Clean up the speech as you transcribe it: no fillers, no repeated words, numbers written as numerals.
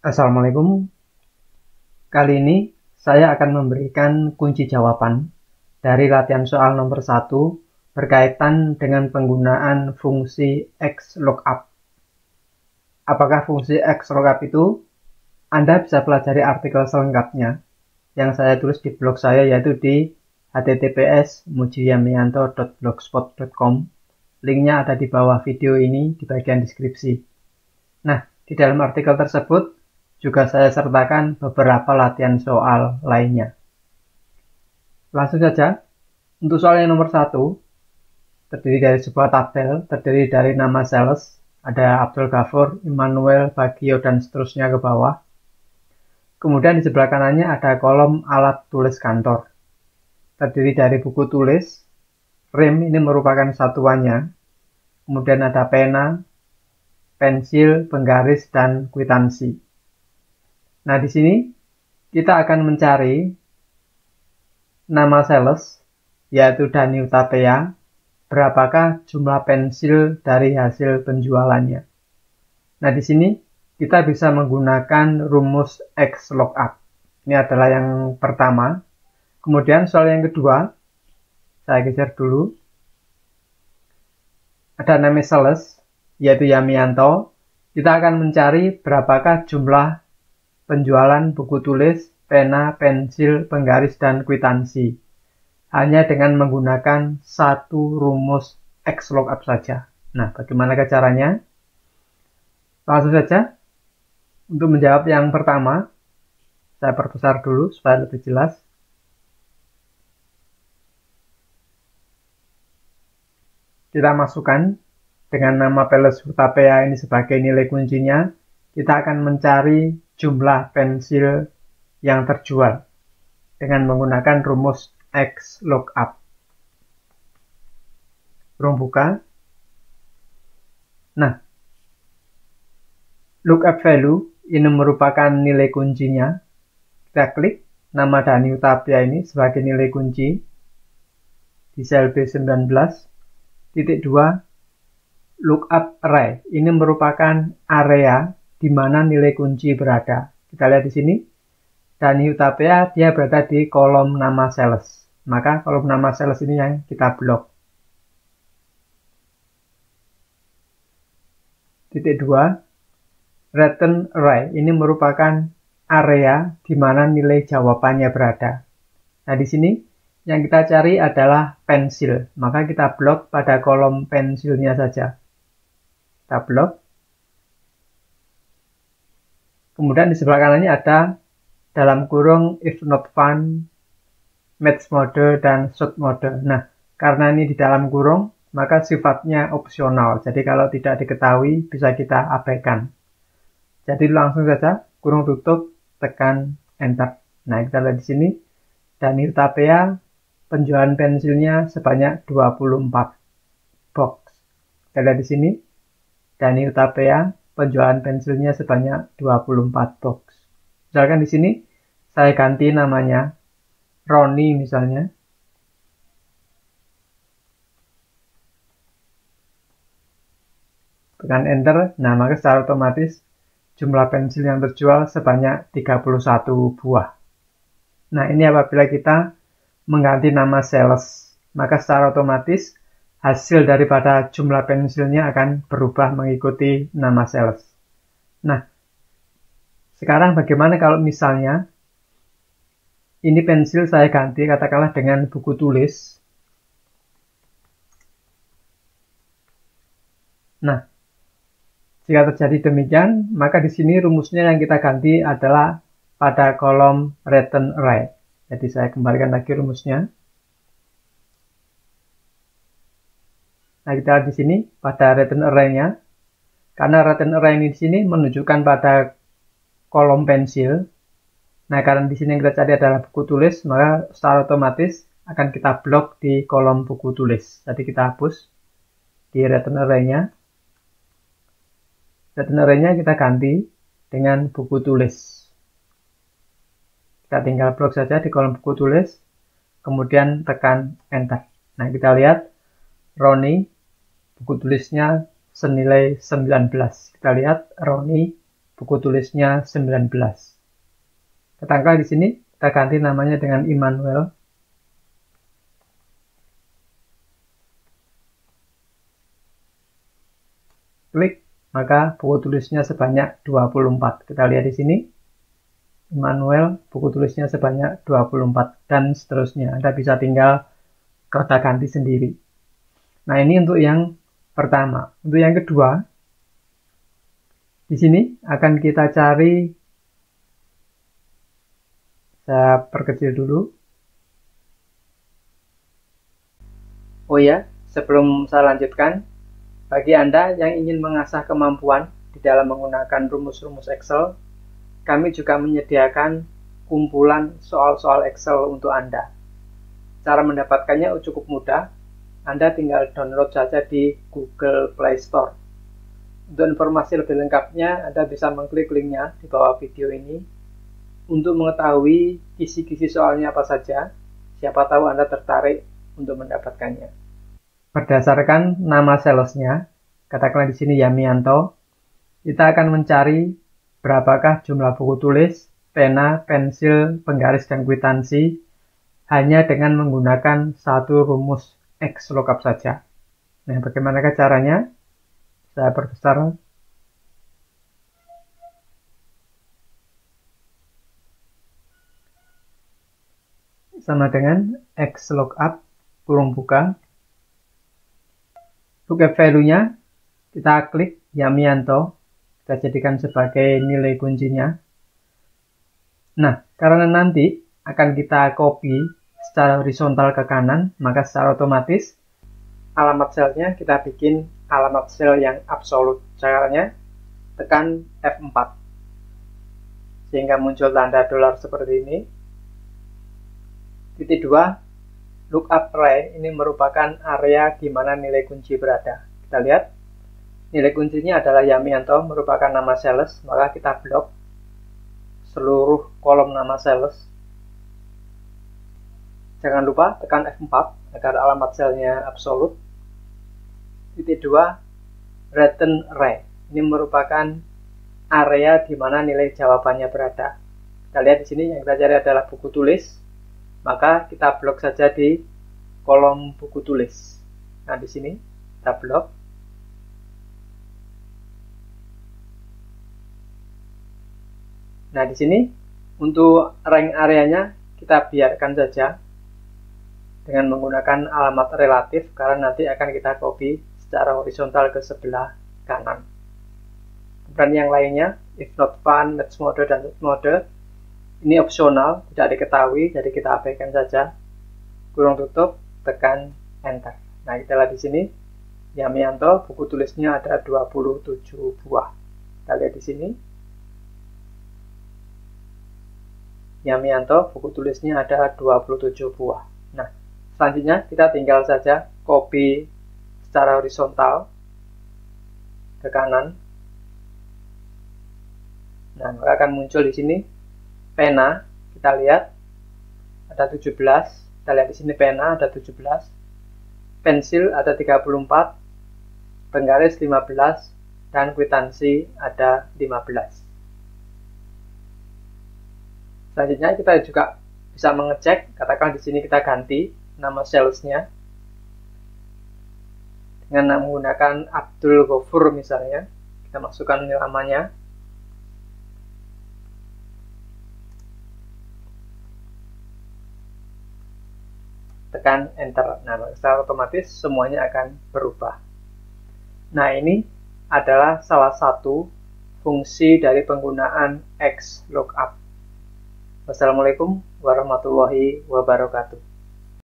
Assalamualaikum. Kali ini saya akan memberikan kunci jawaban dari latihan soal nomor 1 berkaitan dengan penggunaan fungsi XLOOKUP. Apakah fungsi XLOOKUP itu? Anda bisa pelajari artikel selengkapnya yang saya tulis di blog saya, yaitu di https://mujiyamianto.blogspot.com. Linknya ada di bawah video ini di bagian deskripsi. Nah, di dalam artikel tersebut juga saya sertakan beberapa latihan soal lainnya. Langsung saja, untuk soal yang nomor 1, terdiri dari sebuah tabel, terdiri dari nama sales, ada Abdul Ghafur, Immanuel, Bagio, dan seterusnya ke bawah. Kemudian di sebelah kanannya ada kolom alat tulis kantor, terdiri dari buku tulis, rem ini merupakan satuannya, kemudian ada pena, pensil, penggaris, dan kwitansi. Nah, di sini kita akan mencari nama sales, yaitu Dhani Hutapea, berapakah jumlah pensil dari hasil penjualannya. Nah, di sini kita bisa menggunakan rumus XLOOKUP. Ini adalah yang pertama. Kemudian soal yang kedua, saya geser dulu. Ada nama sales, yaitu Yamianto. Kita akan mencari berapakah jumlah penjualan buku tulis, pena, pensil, penggaris, dan kwitansi. Hanya dengan menggunakan satu rumus XLOOKUP saja. Nah, bagaimana caranya? Langsung saja. Untuk menjawab yang pertama, saya perbesar dulu supaya lebih jelas. Kita masukkan dengan nama Peles Hutapea ini sebagai nilai kuncinya. Kita akan mencari jumlah pensil yang terjual dengan menggunakan rumus XLOOKUP. Ruang buka. Nah, lookup value ini merupakan nilai kuncinya. Kita klik nama Dhani Hutapea ini sebagai nilai kunci di sel B19. Titik 2, lookup array ini merupakan area di mana nilai kunci berada. Kita lihat di sini, Dhani Hutapea dia berada di kolom nama sales. Maka kolom nama sales ini yang kita blok. Titik 2, return array ini merupakan area di mana nilai jawabannya berada. Nah, di sini yang kita cari adalah pensil. Maka kita blok pada kolom pensilnya saja. Kita blok. Kemudian di sebelah kanannya ada dalam kurung if not found, match mode, dan shoot mode. Nah, karena ini di dalam kurung, maka sifatnya opsional. Jadi kalau tidak diketahui, bisa kita abaikan. Jadi langsung saja, kurung tutup, tekan enter. Nah, kita lihat di sini, Dhani Hutapea, penjualan pensilnya sebanyak 24 box. Kita lihat di sini, Dhani Hutapea, penjualan pensilnya sebanyak 24 box. Misalkan di sini saya ganti namanya Roni misalnya. Tekan enter. Nah, maka secara otomatis jumlah pensil yang terjual sebanyak 31 buah. Nah, ini apabila kita mengganti nama sales, maka secara otomatis hasil daripada jumlah pensilnya akan berubah mengikuti nama sales. Nah, sekarang bagaimana kalau misalnya ini pensil saya ganti katakanlah dengan buku tulis. Nah, jika terjadi demikian, maka di sini rumusnya yang kita ganti adalah pada kolom return array. Jadi saya kembalikan lagi rumusnya. Nah, kita lihat di sini pada return array-nya. Karena return array ini di sini menunjukkan pada kolom pensil. Nah, karena di sini yang kita cari adalah buku tulis, maka secara otomatis akan kita blok di kolom buku tulis. Jadi kita hapus di return array-nya. Return array-nya kita ganti dengan buku tulis. Kita tinggal blok saja di kolom buku tulis, kemudian tekan enter. Nah, kita lihat Roni, buku tulisnya senilai 19. Kita lihat Roni, buku tulisnya 19. Ketangkal di sini kita ganti namanya dengan Immanuel. Klik, maka buku tulisnya sebanyak 24. Kita lihat di sini. Immanuel, buku tulisnya sebanyak 24 dan seterusnya. Anda bisa tinggal gonta-ganti sendiri. Nah, ini untuk yang pertama. Untuk yang kedua, di sini akan kita cari, saya perkecil dulu. Oh ya, sebelum saya lanjutkan, bagi Anda yang ingin mengasah kemampuan di dalam menggunakan rumus-rumus Excel, kami juga menyediakan kumpulan soal-soal Excel untuk Anda. Cara mendapatkannya cukup mudah. Anda tinggal download saja di Google Play Store. Untuk informasi lebih lengkapnya, Anda bisa mengklik linknya di bawah video ini. Untuk mengetahui kisi-kisi soalnya apa saja, siapa tahu Anda tertarik untuk mendapatkannya. Berdasarkan nama salesnya, katakanlah di sini Yamianto, kita akan mencari berapakah jumlah buku tulis, pena, pensil, penggaris, dan kwitansi hanya dengan menggunakan satu rumus XLOOKUP saja. Nah, bagaimanakah caranya? Saya perbesar. Sama dengan XLOOKUP, kurung buka. Lookup value-nya, kita klik Yamianto. Kita jadikan sebagai nilai kuncinya. Nah, karena nanti akan kita copy secara horizontal ke kanan, maka secara otomatis alamat selnya kita bikin alamat sel yang absolut. Caranya tekan F4 sehingga muncul tanda dolar seperti ini. Titik 2, lookup array ini merupakan area di mana nilai kunci berada. Kita lihat. Nilai kuncinya adalah Yamianto, merupakan nama sales, maka kita blok seluruh kolom nama sales. Jangan lupa tekan F4 agar alamat selnya absolut. Titik 2, return array. Ini merupakan area di mana nilai jawabannya berada. Kita lihat di sini yang kita cari adalah buku tulis, maka kita blok saja di kolom buku tulis. Nah, di sini kita blok. Nah, di sini untuk rank areanya kita biarkan saja dengan menggunakan alamat relatif karena nanti akan kita copy secara horizontal ke sebelah kanan. Kemudian yang lainnya, if not found, match mode, dan match mode, ini opsional, tidak diketahui, jadi kita abaikan saja. Kurung tutup, tekan enter. Nah, kita lihat di sini, Yamianto, buku tulisnya ada 27 buah. Kita lihat di sini. Yamianto, buku tulisnya ada 27 buah. Nah, selanjutnya kita tinggal saja copy secara horizontal ke kanan. Nah, maka akan muncul di sini pena. Kita lihat ada 17. Kita lihat di sini pena ada 17. Pensil ada 34. Penggaris 15 dan kwitansi ada 15. Selanjutnya kita juga bisa mengecek, katakan di sini kita ganti nama salesnya dengan menggunakan Abdul Ghafur misalnya. Kita masukkan namanya. Tekan enter. Nah, secara otomatis semuanya akan berubah. Nah, ini adalah salah satu fungsi dari penggunaan XLOOKUP. Wassalamualaikum warahmatullahi wabarakatuh.